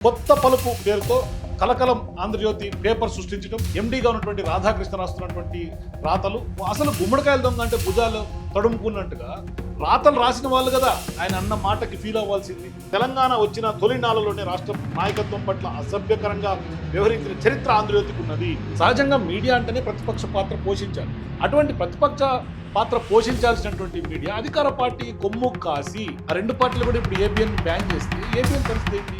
కొత్త పలుకు పేరుతో కలకలం ఆంధ్రజ్యోతి పేపర్ సృష్టించడం, ఎండీగా ఉన్నటువంటి రాధాకృష్ణ రాస్తున్నటువంటి రాతలు అసలు గుమ్మడికాయల దొంగ అంటే భుజాలు తడుముకున్నట్టుగా రాతలు రాసిన వాళ్ళు కదా ఆయన అన్న మాటకి ఫీల్ అవ్వాల్సింది. తెలంగాణ వచ్చిన తొలి నాళ్ళలోనే రాష్ట్ర నాయకత్వం పట్ల అసభ్యకరంగా వ్యవహరించిన చరిత్ర ఆంధ్రజ్యోతికి ఉన్నది. సహజంగా మీడియా అంటేనే ప్రతిపక్ష పాత్ర పోషించాలి. అటువంటి ప్రతిపక్ష పాత్ర పోషించాల్సినటువంటి మీడియా అధికార పార్టీ కొమ్ము కాసి ఆ రెండు పార్టీలు కూడా ఇప్పుడు ఏబిఎన్ బ్యాన్ చేస్తే ఏబిఎన్ పరిస్థితి ఏంటి?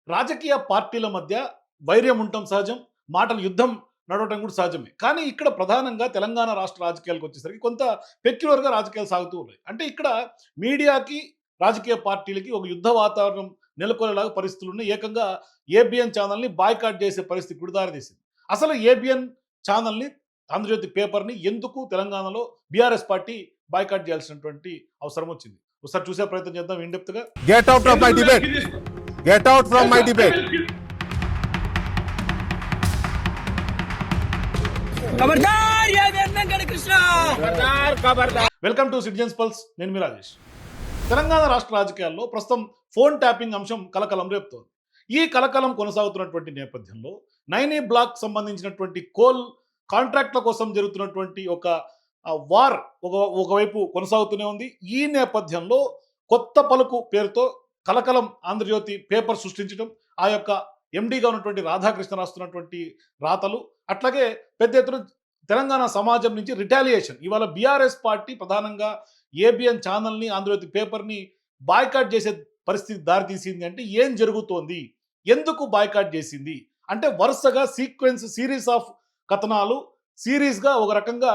రాజకీయ పార్టీల మధ్య వైర్యం ఉండటం సహజం, మాటల యుద్ధం నడవటం కూడా సహజమే. కానీ ఇక్కడ ప్రధానంగా తెలంగాణ రాష్ట్ర రాజకీయాలకు వచ్చేసరికి కొంత పెక్యులర్గా రాజకీయాలు సాగుతూ ఉన్నాయి. అంటే ఇక్కడ మీడియాకి రాజకీయ పార్టీలకి ఒక యుద్ధ వాతావరణం నెలకొనేలాగా పరిస్థితులు ఉన్నాయి. ఏకంగా ఏబిఎన్ ఛానల్ని బాయ్కాట్ చేసే పరిస్థితి కూడా దారితీసింది. అసలు ఏబిఎన్ ఛానల్ని, ఆంధ్రజ్యోతి పేపర్ని ఎందుకు తెలంగాణలో బీఆర్ఎస్ పార్టీ బాయ్కాట్ చేయాల్సినటువంటి అవసరం వచ్చింది? ఒకసారి చూసే ప్రయత్నం చేద్దాం ఇన్ డెప్త్ గా. Get out of my debate. Get out from my debate. खबरदार ये वेदनगढ़ कृष्णा खबरदार खबरदार। Welcome to citizens pulse. నేను మీ రాజేష్. తెలంగాణ రాష్ట్ర రాజకీయాల్లో ప్రస్తుతం ఫోన్ ట్యాపింగ్ అంశం కలకలం రేపుతోంది. ఈ కలకలం కొనసాగుతున్నటువంటి నేపథ్యంలో నైనీ బ్లాక్ సంబంధించినటువంటి కోల్ కాంట్రాక్ట్ల కోసం జరుగుతున్నటువంటి ఒక వార్ ఒకవైపు కొనసాగుతూనే ఉంది. ఈ నేపథ్యంలో కొత్త పలుకు పేరుతో కలకలం ఆంధ్రజ్యోతి పేపర్ సృష్టించడం, ఆ యొక్క ఎండీగా ఉన్నటువంటి రాధాకృష్ణ రాస్తున్నటువంటి రాతలు, అట్లాగే పెద్ద ఎత్తున తెలంగాణ సమాజం నుంచి రిటాలియేషన్. ఇవాళ బీఆర్ఎస్ పార్టీ ప్రధానంగా ఏబిఎన్ ఛానల్ని, ఆంధ్రజ్యోతి పేపర్ని బాయ్కాట్ చేసే పరిస్థితి దారితీసింది. అంటే ఏం జరుగుతోంది, ఎందుకు బాయ్కాట్ చేసింది అంటే వరుసగా సిరీస్ ఆఫ్ కథనాలు సిరీస్గా ఒక రకంగా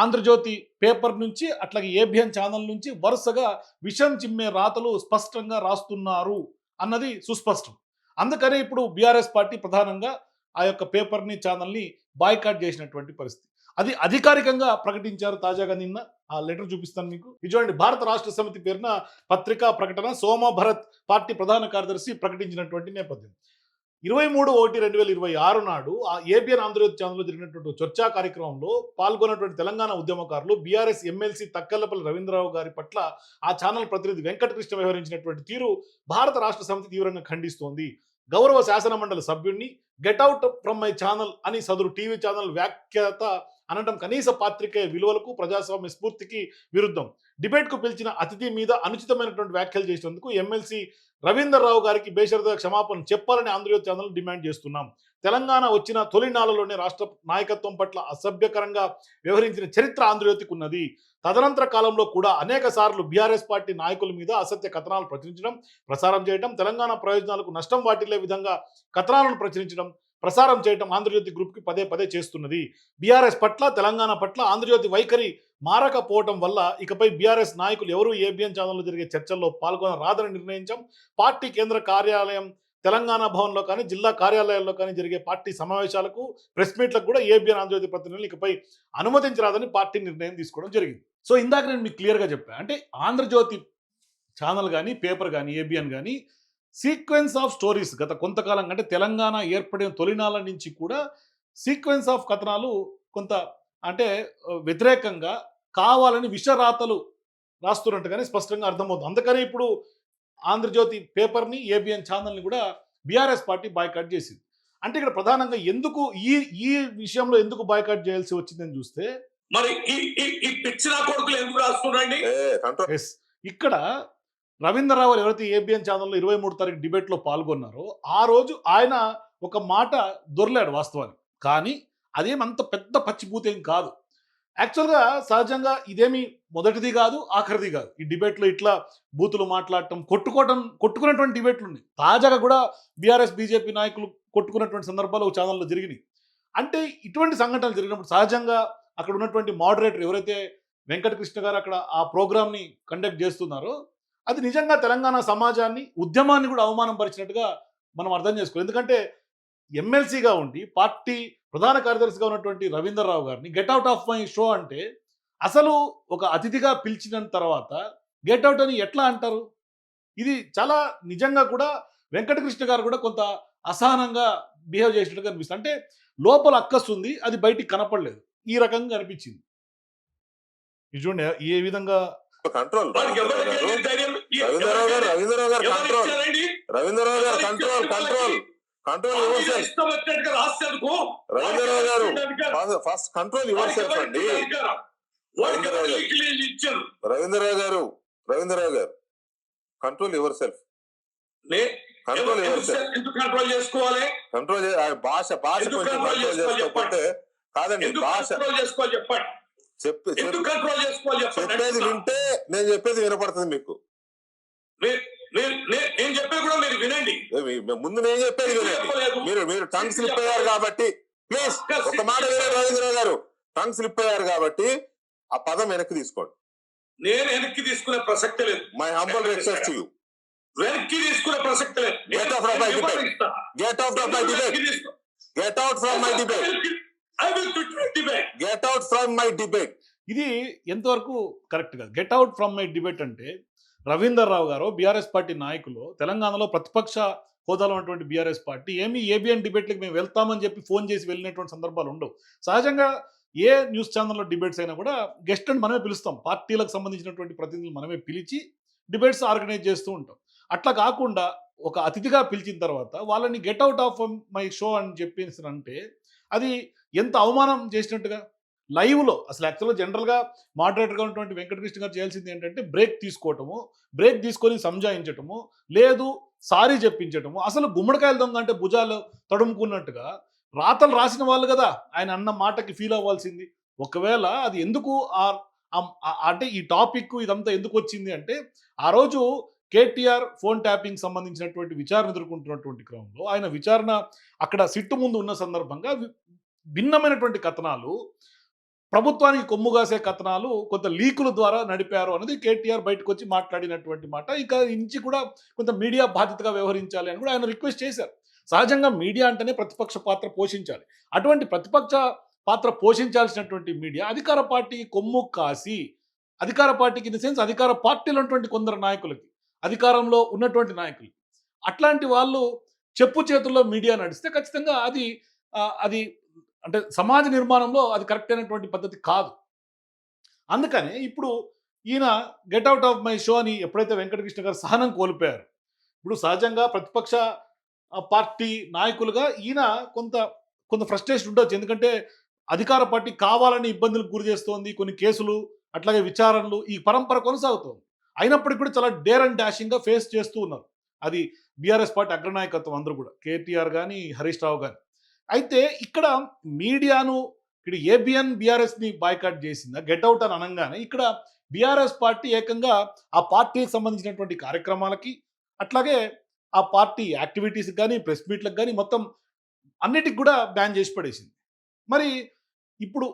ఆంధ్రజ్యోతి పేపర్ నుంచి అట్లాగే ఏబిఎన్ ఛానల్ నుంచి వరుసగా విషం చిమ్మే రాతలు స్పష్టంగా రాస్తున్నారు అన్నది సుస్పష్టం. అందుకనే ఇప్పుడు బీఆర్ఎస్ పార్టీ ప్రధానంగా ఆ యొక్క పేపర్ని, ఛానల్ని బాయ్కాట్ చేసినటువంటి పరిస్థితి. అది అధికారికంగా ప్రకటించారు. తాజాగా నిన్న ఆ లెటర్ చూపిస్తాను మీకు. ఇది చూడండి, భారత రాష్ట్ర సమితి పేరున పత్రికా ప్రకటన సోమ భరత్ పార్టీ ప్రధాన కార్యదర్శి ప్రకటించినటువంటి నేపథ్యం. 23/1/2026 నాడు ఆ ఏబిఎన్ ఆంధ్రజ్యోతి ఛానల్లో జరిగినటువంటి చర్చా కార్యక్రమంలో పాల్గొన్నటువంటి తెలంగాణ ఉద్యమకారులు బీఆర్ఎస్ ఎమ్మెల్సీ తక్కలపల్లి రవీంద్రరావు గారి పట్ల ఆ ఛానల్ ప్రతినిధి వెంకటకృష్ణ వ్యవహరించినటువంటి తీరు భారత రాష్ట్ర సమితి తీవ్రంగా ఖండిస్తోంది. గౌరవ శాసన మండలి సభ్యుడిని గెట్అవుట్ ఫ్రమ్ మై ఛానల్ అని సదరు టీవీ ఛానల్ వ్యాఖ్యాత అనడం కనీస పాత్రికేయ విలువలకు, ప్రజాస్వామ్య స్ఫూర్తికి విరుద్ధం. డిబేట్కు పిలిచిన అతిథి మీద అనుచితమైనటువంటి వ్యాఖ్యలు చేసినందుకు ఎమ్మెల్సీ రవీంద్రరావు గారికి బేషరతుగా క్షమాపణ చెప్పాలని ఆంధ్రజ్యోతి ఛానల్ డిమాండ్ చేస్తున్నాం. తెలంగాణ వచ్చిన తొలి నాళ్ళలోనే రాష్ట్ర నాయకత్వం పట్ల అసభ్యకరంగా వ్యవహరించిన చరిత్ర ఆంధ్రజ్యోతికి ఉన్నది. తదనంతర కాలంలో కూడా అనేక సార్లు బీఆర్ఎస్ పార్టీ నాయకుల మీద అసత్య కథనాలు ప్రచురించడం, ప్రసారం చేయడం, తెలంగాణ ప్రయోజనాలకు నష్టం వాటిల్లే విధంగా కథనాలను ప్రసారం చేయడం ఆంధ్రజ్యోతి గ్రూప్కి పదే పదే చేస్తున్నది. బీఆర్ఎస్ పట్ల, తెలంగాణ పట్ల ఆంధ్రజ్యోతి వైఖరి మారకపోవటం వల్ల ఇకపై బీఆర్ఎస్ నాయకులు ఎవరూ ఏబిఎన్ ఛానల్లో జరిగే చర్చల్లో పాల్గొనరాదని నిర్ణయించాం. పార్టీ కేంద్ర కార్యాలయం తెలంగాణ భవన్లో కానీ, జిల్లా కార్యాలయాల్లో కానీ జరిగే పార్టీ సమావేశాలకు, ప్రెస్ మీట్లకు కూడా ఏబిఎన్ ఆంధ్రజ్యోతి ప్రతినిధులు ఇకపై అనుమతించరాదని పార్టీ నిర్ణయం తీసుకోవడం జరిగింది. సో ఇందాక నేను మీకు క్లియర్గా చెప్పాను. అంటే ఆంధ్రజ్యోతి ఛానల్ కానీ, పేపర్ కానీ, ఏబిఎన్ కానీ సీక్వెన్స్ ఆఫ్ స్టోరీస్ గత కొంతకాలం అంటే తెలంగాణ ఏర్పడిన తొలినాళ్ళ నుంచి కూడా సీక్వెన్స్ ఆఫ్ కథనాలు కొంత అంటే వ్యతిరేకంగా కావాలని విషరాతలు రాస్తున్నట్టుగానే స్పష్టంగా అర్థమవుతుంది. అందుకని ఇప్పుడు ఆంధ్రజ్యోతి పేపర్ని, ఏబిఎన్ ఛానల్ని కూడా బీఆర్ఎస్ పార్టీ బాయ్కాట్ చేసింది. అంటే ఇక్కడ ప్రధానంగా ఎందుకు ఈ విషయంలో ఎందుకు బాయ్కాట్ చేయాల్సి వచ్చిందని చూస్తే, మరి ఈ పిచ్చిన కొడుకులు ఎందుకు రాస్తున్నారండి? ఇక్కడ రవీంద్రరావు ఎవరైతే ఏబిఎన్ ఛానల్లో 23 తారీఖు డిబేట్లో పాల్గొన్నారో ఆ రోజు ఆయన ఒక మాట దొర్లాడు వాస్తవానికి. కానీ అదేమంత పెద్ద పచ్చిబూతేం కాదు. యాక్చువల్గా సహజంగా ఇదేమి మొదటిది కాదు, ఆఖరిది కాదు. ఈ డిబేట్లో ఇట్లా బూతులు మాట్లాడటం, కొట్టుకున్నటువంటి డిబేట్లు ఉన్నాయి. తాజాగా కూడా బీఆర్ఎస్ బీజేపీ నాయకులు కొట్టుకున్నటువంటి సందర్భాలు ఒక ఛానల్లో జరిగినాయి. అంటే ఇటువంటి సంఘటనలు జరిగినప్పుడు సహజంగా అక్కడ ఉన్నటువంటి మోడరేటర్ ఎవరైతే వెంకటకృష్ణ గారు అక్కడ ఆ ప్రోగ్రామ్ని కండక్ట్ చేస్తున్నారో అది నిజంగా తెలంగాణ సమాజాన్ని, ఉద్యమాన్ని కూడా అవమానం పరిచినట్టుగా మనం అర్థం చేసుకోవాలి. ఎందుకంటే ఎమ్మెల్సీగా ఉండి పార్టీ ప్రధాన కార్యదర్శిగా ఉన్నటువంటి రవీంద్రరావు గారిని గెట్అవుట్ ఆఫ్ మై షో అంటే అసలు ఒక అతిథిగా పిలిచిన తర్వాత గెట్అవుట్ అని ఎట్లా అంటారు? ఇది చాలా నిజంగా కూడా వెంకటకృష్ణ గారు కూడా కొంత అసహనంగా బిహేవ్ చేసినట్టుగా అనిపిస్తుంది. అంటే లోపల అక్కస్తుంది, అది బయటికి కనపడలేదు. ఈ రకంగా అనిపించింది. ఇది చూడండి ఏ విధంగా కంట్రోల్ వారికి ఎవరికి ధైర్యం రవీంద్రరావు గారు ఎవరు కంట్రోల్ ఇచ్చారండి? రవీంద్రరావు గారు ఎవరు కంట్రోల్ ఇచ్చారు కంట్రోల్ కంట్రోల్ వాళ్ళకి యువర్ సెల్ఫ్ ఇష్టం వచ్చినట్టుగా రాసేందుకు రవీంద్రరావు గారు ఫస్ట్ కంట్రోల్ యువర్ సెల్ఫ్ అండి ఇచ్చారు. రవీంద్రరావు గారు control your self control your self ఎందుకు కంట్రోల్ చేసుకోవాలి? కంట్రోల్ భాష ఎందుకు కొంచెం control కంట్రోల్ చేసుకోవాలి చేసుకోకపోతే కాదండి ఎందుకు భాష కంట్రోల్ చేసుకోవాలి చెప్పండి. ఎందుకు కంట్రోల్ చేసుకోవాలి చెప్పండి. చెప్పేది వింటే నేను చెప్పేది వినపడుతుంది మీకు నేను చెప్పేది కూడా మీరు వినండి. ముందు నేను చెప్పేది వినండి. మీరు టంగ్ స్లిప్ అయ్యారు కాబట్టి ప్లీజ్ ఒక మాట వినండి. రవీంద్రరావు గారు టంగ్ స్లిప్ అయ్యారు కాబట్టి ఆ పదం వెనక్కి తీసుకోండి. నేను వెనక్కి తీసుకునే ప్రసక్తి లేదు. My humble request to you వెనక్కి తీసుకునే ప్రసక్తి లేదు. Get out from my debate. Get out from my debate. Get out from my debate. I will quit my debate. Get out from my debate. ఇది ఎంతవరకు కరెక్ట్ కాదు. Get out from my debate అంటే రవీందర్ రావు గారు BRS party నాయకులు తెలంగాణలో ప్రతిపక్ష హోదాలో ఉన్నటువంటి బీఆర్ఎస్ పార్టీ ఏమి ఏబిఎన్ డిబేట్లకు మేము వెళ్తామని చెప్పి ఫోన్ చేసి వెళ్ళినటువంటి సందర్భాలు ఉండవు. సహజంగా ఏ న్యూస్ ఛానల్లో డిబేట్స్ అయినా కూడా గెస్ట్ అని మనమే పిలుస్తాం. పార్టీలకు సంబంధించినటువంటి ప్రతినిధులు మనమే పిలిచి డిబేట్స్ ఆర్గనైజ్ చేస్తూ ఉంటాం. అట్లా కాకుండా ఒక అతిథిగా పిలిచిన తర్వాత వాళ్ళని get out of my show అని చెప్పేసి అంటే అది ఎంత అవమానం చేసినట్టుగా. లైవ్లో అసలు యాక్చువల్గా జనరల్గా మోడరేటర్గా ఉన్నటువంటి వెంకటకృష్ణ గారు చేయాల్సింది ఏంటంటే బ్రేక్ తీసుకోవటము, బ్రేక్ తీసుకొని సంజాయించటము, లేదు సారీ చెప్పించటము. అసలు గుమ్మడికాయలు దొంగ అంటే భుజాలు తడుముకున్నట్టుగా రాతలు రాసిన వాళ్ళు కదా ఆయన అన్న మాటకి ఫీల్ అవ్వాల్సింది. ఒకవేళ అది ఎందుకు అంటే ఈ టాపిక్ ఇదంతా ఎందుకు వచ్చింది అంటే ఆ రోజు కేటీఆర్ ఫోన్ ట్యాపింగ్ సంబంధించినటువంటి విచారణ ఎదుర్కొంటున్నటువంటి క్రమంలో ఆయన విచారణ అక్కడ సిట్టు ముందు ఉన్న సందర్భంగా భిన్నమైనటువంటి కథనాలు, ప్రభుత్వానికి కొమ్ముగాసే కథనాలు కొంత లీకుల ద్వారా నడిపారు అనేది కేటీఆర్ బయటకు వచ్చి మాట్లాడినటువంటి మాట. ఇక నుంచి కూడా కొంత మీడియా బాధ్యతగా వ్యవహరించాలి అని కూడా ఆయన రిక్వెస్ట్ చేశారు. సహజంగా మీడియా అంటేనే ప్రతిపక్ష పాత్ర పోషించాలి. అటువంటి ప్రతిపక్ష పాత్ర పోషించాల్సినటువంటి మీడియా అధికార పార్టీ కొమ్ము కాసి, అధికార పార్టీకి ఇన్ ద సెన్స్ అధికార పార్టీలో ఉన్నటువంటి కొందరు నాయకులకి, అధికారంలో ఉన్నటువంటి నాయకులు, అట్లాంటి వాళ్ళు చెప్పు చేతుల్లో మీడియా నడిస్తే ఖచ్చితంగా అది అంటే సమాజ నిర్మాణంలో అది కరెక్ట్ అయినటువంటి పద్ధతి కాదు. అందుకనే ఇప్పుడు ఈయన get out of my show అని ఎప్పుడైతే వెంకటకృష్ణ గారు సహనం కోల్పోయారు, ఇప్పుడు సహజంగా ప్రతిపక్ష పార్టీ నాయకులుగా ఈయన కొంత ఫ్రస్ట్రేషన్ ఉండొచ్చు. ఎందుకంటే అధికార పార్టీ కావాలని ఇబ్బందులకు గురి చేస్తోంది, కొన్ని కేసులు అట్లాగే విచారణలు ఈ పరంపర కొనసాగుతోంది. అయినప్పటికీ కూడా చాలా డేర్ అండ్ డాషింగ్గా ఫేస్ చేస్తూ ఉన్నారు. అది బీఆర్ఎస్ పార్టీ అగ్రనాయకత్వం అందరూ కూడా, కేటీఆర్ కానీ హరీష్ రావు కానీ. అయితే ఇక్కడ మీడియాను ఇక్కడ ఏబిఎన్ బీఆర్ఎస్ని బాయ్కాట్ చేసిందా గెట్ అవుట్ అని అనగానే ఇక్కడ బీఆర్ఎస్ పార్టీ ఏకంగా ఆ పార్టీకి సంబంధించినటువంటి కార్యక్రమాలకి అట్లాగే ఆ పార్టీ యాక్టివిటీస్కి కానీ ప్రెస్ మీట్లకు కానీ మొత్తం అన్నిటికి కూడా బ్యాన్ చేసి పడేసింది. మరి ఇప్పుడు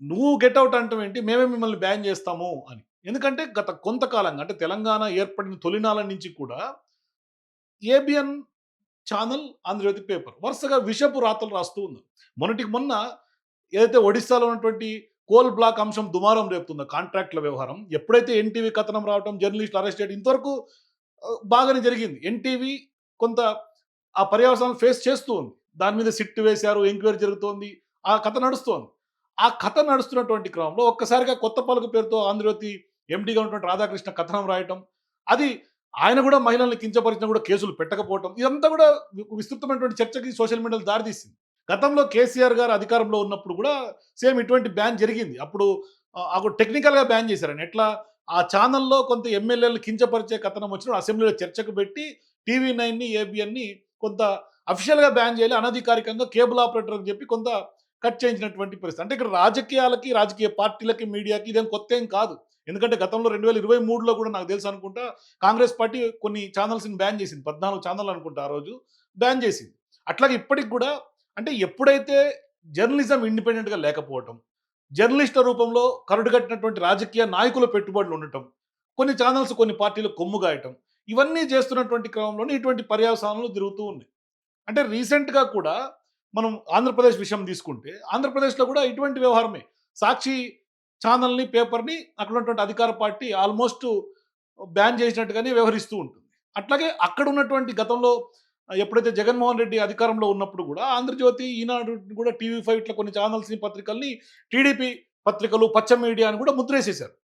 నువ్వు గెట్ అవుట్ అంటావు ఏంటి, మేమే మిమ్మల్ని బ్యాన్ చేస్తాము అని. ఎందుకంటే గత కొంతకాలంగా అంటే తెలంగాణ ఏర్పడిన తొలినాల నుంచి కూడా ఏబిఎన్ ఛానల్, ఆంధ్రజ్యోతి పేపర్ వరుసగా విషపు రాతలు రాస్తూ ఉన్నారు. మొన్నటికి మొన్న ఏదైతే ఒడిశాలో ఉన్నటువంటి కోల్ బ్లాక్ అంశం దుమారం రేపుతుందో కాంట్రాక్ట్ల వ్యవహారం, ఎప్పుడైతే ఎన్టీవీ కథనం రావటం, జర్నలిస్టులు అరెస్ట్ చేయడం ఇంతవరకు బాగానే జరిగింది. ఎన్టీవీ కొంత ఆ పర్యవసానాలు ఫేస్ చేస్తూ ఉంది. దాని మీద సిట్ వేశారు, ఎంక్వైరీ జరుగుతోంది, ఆ కథ నడుస్తోంది. ఆ కథ నడుస్తున్నటువంటి క్రమంలో ఒక్కసారిగా కొత్త పలుకు పేరుతో ఆంధ్రజ్యోతి ఎండీగా ఉన్నటువంటి రాధాకృష్ణ కథనం రాయటం, అది ఆయన కూడా మహిళల్ని కించపరిచినా కూడా కేసులు పెట్టకపోవటం, ఇదంతా కూడా విస్తృతమైనటువంటి చర్చకి సోషల్ మీడియాలో దారితీసింది. గతంలో కేసీఆర్ గారు అధికారంలో ఉన్నప్పుడు కూడా సేమ్ ఇటువంటి బ్యాన్ జరిగింది. అప్పుడు టెక్నికల్గా బ్యాన్ చేశారని. ఎట్లా ఆ ఛానల్లో కొంత ఎమ్మెల్యేలు కించపరిచే కథనం వచ్చినప్పుడు అసెంబ్లీలో చర్చకు పెట్టి టీవీ9ని ఏబిఎన్ని కొంత అఫీషియల్గా బ్యాన్ చేయాలి, అనధికారికంగా కేబుల్ ఆపరేటర్ అని చెప్పి కొంత కట్ చేయించినటువంటి పరిస్థితి. అంటే ఇక్కడ రాజకీయాలకి, రాజకీయ పార్టీలకి, మీడియాకి ఇదేం కొత్త ఏం కాదు. ఎందుకంటే గతంలో 2023లో కూడా నాకు తెలుసు అనుకుంటా కాంగ్రెస్ పార్టీ కొన్ని ఛానల్స్ని బ్యాన్ చేసింది. 14 ఛానల్ అనుకుంటా ఆ రోజు బ్యాన్ చేసింది. అట్లాగే ఇప్పటికి కూడా అంటే ఎప్పుడైతే జర్నలిజం ఇండిపెండెంట్గా లేకపోవటం, జర్నలిస్టుల రూపంలో కరుడుగట్టినటువంటి రాజకీయ నాయకుల పెట్టుబడులు ఉండటం, కొన్ని ఛానల్స్ కొన్ని పార్టీలు కొమ్ముగాయటం, ఇవన్నీ చేస్తున్నటువంటి క్రమంలోనే ఇటువంటి పర్యవసానాలు జరుగుతూ ఉన్నాయి. అంటే రీసెంట్గా కూడా మనం ఆంధ్రప్రదేశ్ విషయం తీసుకుంటే ఆంధ్రప్రదేశ్లో కూడా ఇటువంటి వ్యవహారమే. సాక్షి ఛానల్ని, పేపర్ని అక్కడ ఉన్నటువంటి అధికార పార్టీ ఆల్మోస్ట్ బ్యాన్ చేసినట్టుగానే వ్యవహరిస్తూ ఉంటుంది. అట్లాగే అక్కడ ఉన్నటువంటి గతంలో ఎప్పుడైతే జగన్మోహన్ రెడ్డి అధికారంలో ఉన్నప్పుడు కూడా ఆంధ్రజ్యోతి, ఈనాడు కూడా, టీవీ5 ఇట్లా కొన్ని ఛానల్స్ని, పత్రికల్ని టీడీపీ పత్రికలు, పచ్చ మీడియా అని కూడా ముద్రేసేశారు.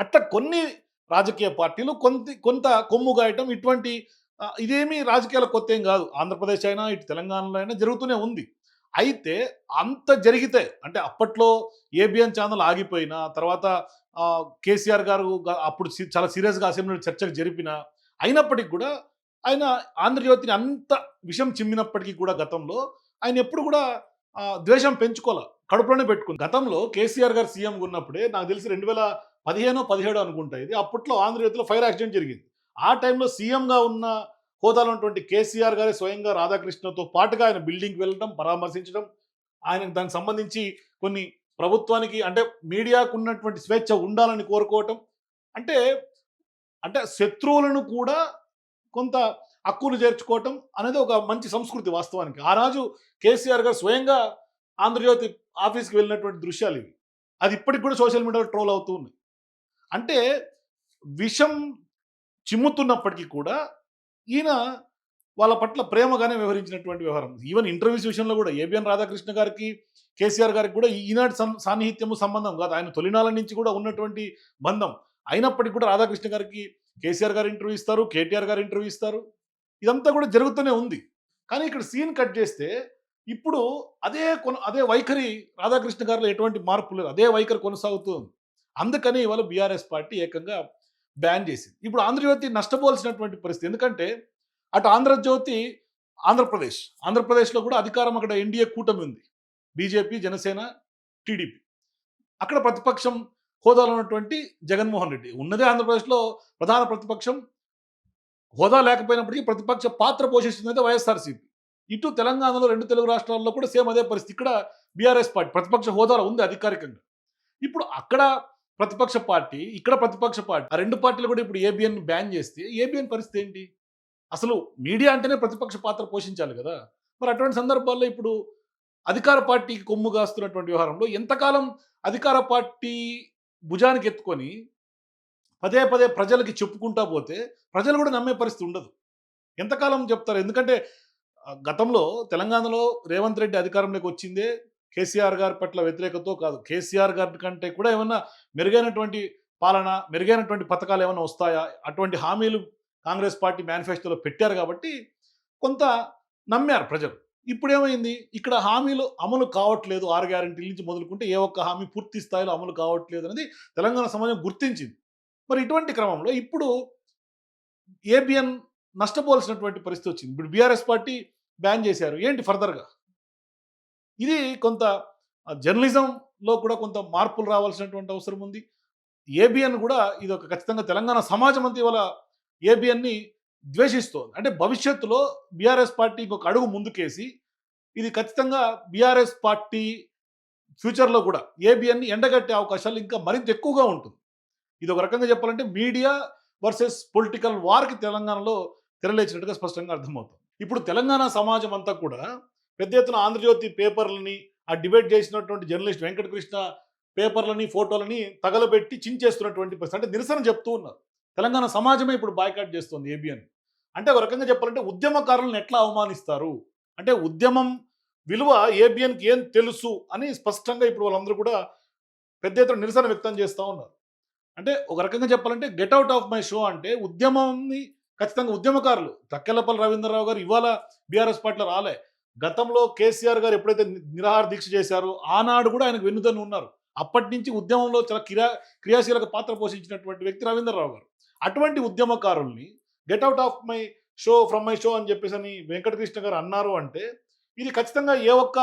అట్లా కొన్ని రాజకీయ పార్టీలు కొంత కొమ్ము గాయటం ఇటువంటి ఇదేమీ రాజకీయాల కొత్త ఏం కాదు. ఆంధ్రప్రదేశ్ అయినా, ఇటు తెలంగాణలో అయినా జరుగుతూనే ఉంది. అయితే అంత జరిగితే అంటే అప్పట్లో ఏబిఎన్ ఛానల్ ఆగిపోయినా, తర్వాత కేసీఆర్ గారు అప్పుడు చాలా సీరియస్‌గా అసెంబ్లీలో చర్చలు జరిపినా, అయినప్పటికి కూడా ఆయన ఆంధ్రజ్యోతిని అంత విషం చిమ్మినప్పటికీ కూడా గతంలో ఆయన ఎప్పుడు కూడా ద్వేషం పెంచుకోలే. కడుపులోనే పెట్టుకుంది. గతంలో కేసీఆర్ గారు సీఎంగా ఉన్నప్పుడే నాకు తెలిసి 2015, 17 అనుకుంటా ఇది. అప్పట్లో ఆంధ్రజ్యోతిలో ఫైర్ యాక్సిడెంట్ జరిగింది. ఆ టైంలో సీఎంగా ఉన్న హోదాలో ఉన్నటువంటి కేసీఆర్ గారే స్వయంగా రాధాకృష్ణతో పాటుగా ఆయన బిల్డింగ్‌కి వెళ్ళడం, పరామర్శించడం, ఆయనకు దానికి సంబంధించి కొన్ని ప్రభుత్వానికి అంటే మీడియాకు ఉన్నటువంటి స్వేచ్ఛ ఉండాలని కోరుకోవటం. అంటే, అంటే శత్రువులను కూడా కొంత హక్కులు చేర్చుకోవటం అనేది ఒక మంచి సంస్కృతి వాస్తవానికి. ఆ రాజు కేసీఆర్ గారు స్వయంగా ఆంధ్రజ్యోతి ఆఫీస్‌కి వెళ్ళినటువంటి దృశ్యాలు ఇవి. అది ఇప్పటికి కూడా సోషల్ మీడియాలో ట్రోల్ అవుతూ ఉంది. అంటే విషం చిమ్ముతున్నప్పటికీ కూడా ఈయన వాళ్ళ పట్ల ప్రేమగానే వ్యవహరించినటువంటి వ్యవహారం. ఈవెన్ ఇంటర్వ్యూస్ విషయంలో కూడా ఏబిఎన్ రాధాకృష్ణ గారికి, కేసీఆర్ గారికి కూడా ఈనాటి సాన్నిహిత్యము సంబంధం కాదు. ఆయన తొలినాళ్ళ నుంచి కూడా ఉన్నటువంటి బంధం. అయినప్పటికీ కూడా రాధాకృష్ణ గారికి కేసీఆర్ గారు ఇంటర్వ్యూ ఇస్తారు, కేటీఆర్ గారు ఇంటర్వ్యూ ఇస్తారు. ఇదంతా కూడా జరుగుతూనే ఉంది. కానీ ఇక్కడ సీన్ కట్ చేస్తే ఇప్పుడు అదే వైఖరి రాధాకృష్ణ గారిలో ఎటువంటి మార్పు లేదు. అదే వైఖరి కొనసాగుతూ ఉంది. అందుకని ఇవాళ బీఆర్ఎస్ పార్టీ ఏకంగా బ్యాన్ చేసింది. ఇప్పుడు ఆంధ్రజ్యోతి నష్టపోవాల్సినటువంటి పరిస్థితి. ఎందుకంటే అటు ఆంధ్రప్రదేశ్లో కూడా అధికారం అక్కడ ఎన్డీఏ కూటమి ఉంది. BJP, Janasena, TDP. అక్కడ ప్రతిపక్షం హోదాలో ఉన్నటువంటి జగన్మోహన్ రెడ్డి. ఉన్నదే ఆంధ్రప్రదేశ్లో ప్రధాన ప్రతిపక్షం. హోదా లేకపోయినప్పటికీ ప్రతిపక్ష పాత్ర పోషిస్తున్నది వైఎస్ఆర్సీపీ. ఇటు తెలంగాణలో 2 తెలుగు రాష్ట్రాల్లో కూడా సేమ్ అదే పరిస్థితి. ఇక్కడ బీఆర్ఎస్ పార్టీ ప్రతిపక్ష హోదాలో ఉంది అధికారికంగా. ఇప్పుడు అక్కడ ప్రతిపక్ష పార్టీ, ఇక్కడ ప్రతిపక్ష పార్టీ, ఆ 2 పార్టీలు కూడా ఇప్పుడు ఏబిఎన్ బ్యాన్ చేస్తే ఏబిఎన్ పరిస్థితి ఏంటి? అసలు మీడియా అంటేనే ప్రతిపక్ష పాత్ర పోషించాలి కదా. మరి అటువంటి సందర్భాల్లో ఇప్పుడు అధికార పార్టీకి కొమ్ము కాస్తున్నటువంటి వ్యవహారంలో ఎంతకాలం అధికార పార్టీ భుజానికి ఎత్తుకొని పదే పదే ప్రజలకి చెప్పుకుంటా పోతే ప్రజలు కూడా నమ్మే పరిస్థితి ఉండదు. ఎంతకాలం చెప్తారు? ఎందుకంటే గతంలో తెలంగాణలో రేవంత్ రెడ్డి అధికారంలోకి వచ్చిందే కేసీఆర్ గారి పట్ల వ్యతిరేకతో కాదు. కేసీఆర్ గారి కంటే కూడా ఏమన్నా మెరుగైనటువంటి పాలన, మెరుగైనటువంటి పథకాలు ఏమైనా వస్తాయా, అటువంటి హామీలు కాంగ్రెస్ పార్టీ మేనిఫెస్టోలో పెట్టారు కాబట్టి కొంత నమ్మారు ప్రజలు. ఇప్పుడేమైంది? ఇక్కడ హామీలు అమలు కావట్లేదు. 6 గ్యారెంటీల నుంచి మొదలుకుంటే ఏ ఒక్క హామీ పూర్తి స్థాయిలో అమలు కావట్లేదు అనేది తెలంగాణ సమాజం గుర్తించింది. మరి ఇటువంటి క్రమంలో ఇప్పుడు ఏబిఎన్ నష్టపోవాల్సినటువంటి పరిస్థితి వచ్చింది. ఇప్పుడు బీఆర్ఎస్ పార్టీ బ్యాన్ చేశారు. ఏంటి ఫర్దర్‌గా? ఇది కొంత జర్నలిజంలో కూడా కొంత మార్పులు రావాల్సినటువంటి అవసరం ఉంది. ఏబిఎన్ కూడా ఇది ఒక ఖచ్చితంగా తెలంగాణ సమాజం అంతా ఇవాళ ఏబిఎన్ని ద్వేషిస్తోంది. అంటే భవిష్యత్తులో బీఆర్ఎస్ పార్టీ ఇంకొక అడుగు ముందుకేసి ఇది ఖచ్చితంగా బీఆర్ఎస్ పార్టీ ఫ్యూచర్‌లో కూడా ఏబిఎన్ని ఎండగట్టే అవకాశాలు ఇంకా మరింత ఎక్కువగా ఉంటుంది. ఇది ఒక రకంగా చెప్పాలంటే మీడియా వర్సెస్ పొలిటికల్ వార్‌కి తెలంగాణలో తెరలేచినట్టుగా స్పష్టంగా అర్థమవుతుంది. ఇప్పుడు తెలంగాణ సమాజం అంతా కూడా పెద్ద ఎత్తున ఆంధ్రజ్యోతి పేపర్లని, ఆ డిబేట్ చేసినటువంటి జర్నలిస్ట్ వెంకటకృష్ణ పేపర్లని, ఫోటోలని తగలబెట్టి చించేస్తున్నటువంటి పరిస్థితి. అంటే నిరసన చెప్తూ ఉన్నారు. తెలంగాణ సమాజమే ఇప్పుడు బాయ్కాట్ చేస్తుంది ఏబిఎన్. అంటే ఒక రకంగా చెప్పాలంటే ఉద్యమకారులను ఎట్లా అవమానిస్తారు, అంటే ఉద్యమం విలువ ఏబిఎన్కి ఏం తెలుసు అని స్పష్టంగా ఇప్పుడు వాళ్ళందరూ కూడా పెద్ద ఎత్తున నిరసన వ్యక్తం చేస్తూ ఉన్నారు. అంటే ఒక రకంగా చెప్పాలంటే get out of my show అంటే ఉద్యమాన్ని ఖచ్చితంగా ఉద్యమకారులు తక్కెళ్లపల్లి రవీంద్రరావు గారు ఇవాళ బీఆర్ఎస్ పార్టీలో రాలే. గతంలో కేసీఆర్ గారు ఎప్పుడైతే నిరాహార దీక్ష చేశారో ఆనాడు కూడా ఆయనకు వెన్నుదన్ను ఉన్నారు. అప్పటి నుంచి ఉద్యమంలో చాలా క్రియాశీలక పాత్ర పోషించినటువంటి వ్యక్తి రవీంద్రరావు గారు. అటువంటి ఉద్యమకారుల్ని get out of my show from my show అని చెప్పేసి అని వెంకటకృష్ణ గారు అన్నారు అంటే ఇది ఖచ్చితంగా ఏ ఒక్క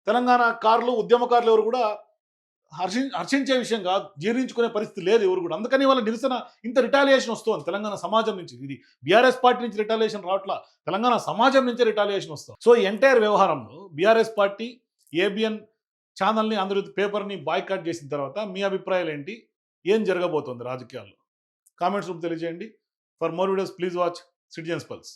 తెలంగాణ ఉద్యమకారులు ఎవరు కూడా హర్షించే విషయం కాదు. జీర్ణించుకునే పరిస్థితి లేదు ఎవరు కూడా. అందుకని వాళ్ళ నిరసన ఇంత రిటాలియేషన్ వస్తుంది తెలంగాణ సమాజం నుంచి. ఇది బీఆర్ఎస్ పార్టీ నుంచి రిటాలియేషన్ రావట్లా, తెలంగాణ సమాజం నుంచి రిటాలియేషన్ వస్తుంది. సో ఈ ఎంటైర్ వ్యవహారంలో బీఆర్ఎస్ పార్టీ ఏబిఎన్ ఛానల్ని, ఆంధ్రజ్యోతి పేపర్ని బాయ్కాట్ చేసిన తర్వాత మీ అభిప్రాయాలు ఏంటి? ఏం జరగబోతోంది రాజకీయాల్లో? కామెంట్స్ రూపంలో తెలియజేయండి. For more videos please watch citizens pulse.